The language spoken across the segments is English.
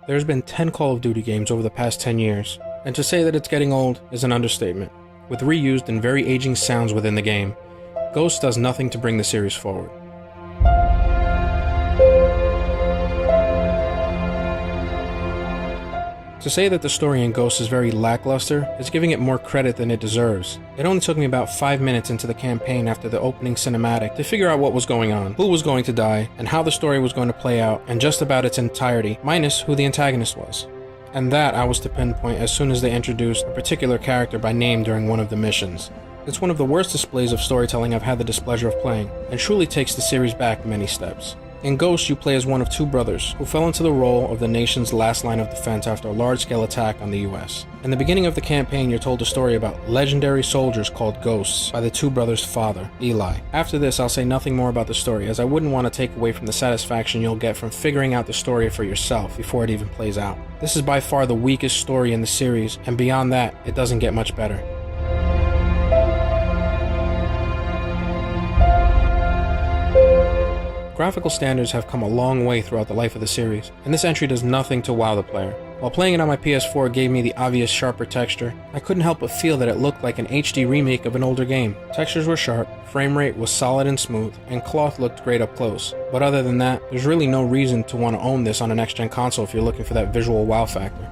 There's been 10 Call of Duty games over the past 10 years, and to say that it's getting old is an understatement. With reused and very aging sounds within the game, Ghost does nothing to bring the series forward. To say that the story in Ghost is very lackluster is giving it more credit than it deserves. It only took me about 5 minutes into the campaign after the opening cinematic to figure out what was going on, who was going to die, and how the story was going to play out in just about its entirety, minus who the antagonist was. And that I was to pinpoint as soon as they introduced a particular character by name during one of the missions. It's one of the worst displays of storytelling I've had the displeasure of playing, and truly takes the series back many steps. In Ghost, you play as one of two brothers who fell into the role of the nation's last line of defense after a large-scale attack on the US. In the beginning of the campaign, you're told a story about legendary soldiers called Ghosts by the two brothers' father, Eli. After this, I'll say nothing more about the story, as I wouldn't want to take away from the satisfaction you'll get from figuring out the story for yourself before it even plays out. This is by far the weakest story in the series, and beyond that, it doesn't get much better. Graphical standards have come a long way throughout the life of the series, and this entry does nothing to wow the player. While playing it on my PS4 gave me the obvious sharper texture, I couldn't help but feel that it looked like an HD remake of an older game. Textures were sharp, frame rate was solid and smooth, and cloth looked great up close. But other than that, there's really no reason to want to own this on a next-gen console if you're looking for that visual wow factor.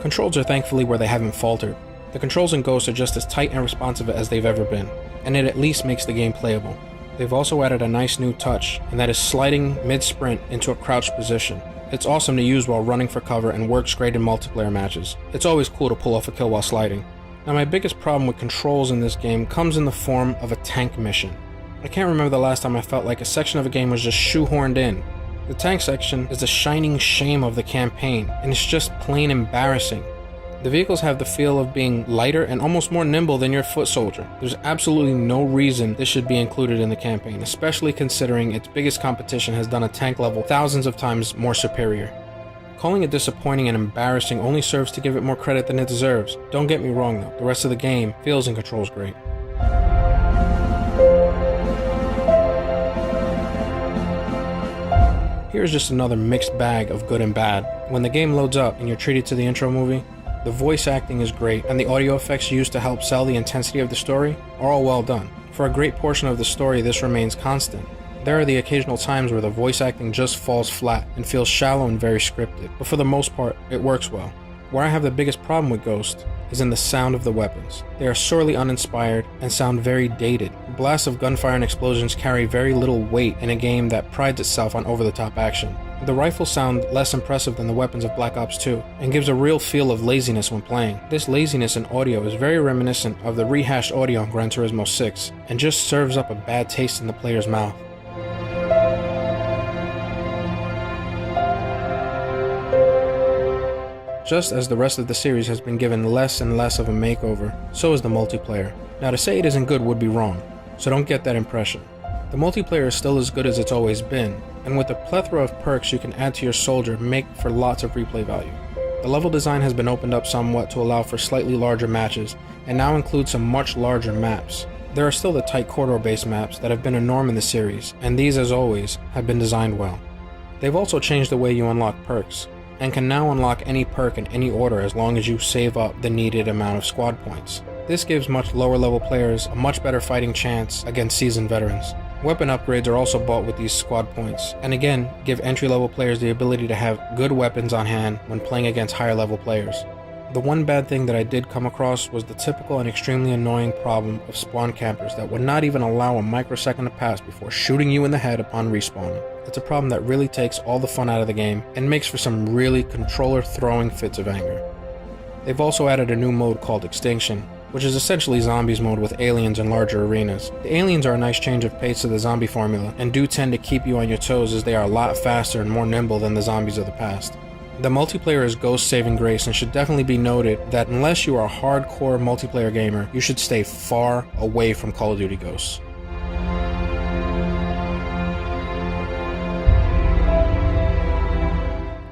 Controls are thankfully where they haven't faltered. The controls in Ghost are just as tight and responsive as they've ever been, and it at least makes the game playable. They've also added a nice new touch, and that is sliding mid-sprint into a crouched position. It's awesome to use while running for cover and works great in multiplayer matches. It's always cool to pull off a kill while sliding. Now my biggest problem with controls in this game comes in the form of a tank mission. I can't remember the last time I felt like a section of a game was just shoehorned in. The tank section is the shining shame of the campaign, and it's just plain embarrassing. The vehicles have the feel of being lighter and almost more nimble than your foot soldier. There's absolutely no reason this should be included in the campaign, especially considering its biggest competition has done a tank level thousands of times more superior. Calling it disappointing and embarrassing only serves to give it more credit than it deserves. Don't get me wrong though, the rest of the game feels and controls great. Here's just another mixed bag of good and bad. When the game loads up and you're treated to the intro movie, the voice acting is great, and the audio effects used to help sell the intensity of the story are all well done. For a great portion of the story, this remains constant. There are the occasional times where the voice acting just falls flat and feels shallow and very scripted, but for the most part, it works well. Where I have the biggest problem with Ghost is in the sound of the weapons. They are sorely uninspired and sound very dated. Blasts of gunfire and explosions carry very little weight in a game that prides itself on over-the-top action. The rifles sound less impressive than the weapons of Black Ops 2, and gives a real feel of laziness when playing. This laziness in audio is very reminiscent of the rehashed audio on Gran Turismo 6, and just serves up a bad taste in the player's mouth. Just as the rest of the series has been given less and less of a makeover, so is the multiplayer. Now to say it isn't good would be wrong, so don't get that impression. The multiplayer is still as good as it's always been, and with the plethora of perks you can add to your soldier make for lots of replay value. The level design has been opened up somewhat to allow for slightly larger matches, and now includes some much larger maps. There are still the tight corridor-based maps that have been a norm in the series, and these, as always, have been designed well. They've also changed the way you unlock perks, and can now unlock any perk in any order as long as you save up the needed amount of squad points. This gives much lower level players a much better fighting chance against seasoned veterans. Weapon upgrades are also bought with these squad points, and again, give entry-level players the ability to have good weapons on hand when playing against higher-level players. The one bad thing that I did come across was the typical and extremely annoying problem of spawn campers that would not even allow a microsecond to pass before shooting you in the head upon respawning. It's a problem that really takes all the fun out of the game, and makes for some really controller-throwing fits of anger. They've also added a new mode called Extinction, which is essentially zombies mode with aliens in larger arenas. The aliens are a nice change of pace to the zombie formula, and do tend to keep you on your toes as they are a lot faster and more nimble than the zombies of the past. The multiplayer is Ghost's saving grace, and should definitely be noted that unless you are a hardcore multiplayer gamer, you should stay far away from Call of Duty Ghosts.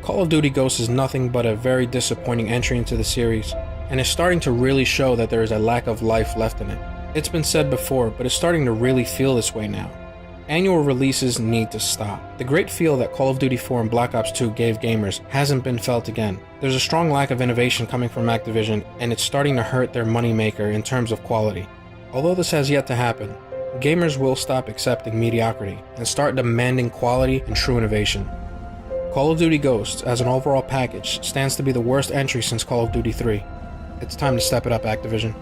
Call of Duty Ghosts is nothing but a very disappointing entry into the series, and is starting to really show that there is a lack of life left in it. It's been said before, but it's starting to really feel this way now. Annual releases need to stop. The great feel that Call of Duty 4 and Black Ops 2 gave gamers hasn't been felt again. There's a strong lack of innovation coming from Activision, and it's starting to hurt their moneymaker in terms of quality. Although this has yet to happen, gamers will stop accepting mediocrity and start demanding quality and true innovation. Call of Duty Ghosts, as an overall package, stands to be the worst entry since Call of Duty 3. It's time to step it up, Activision.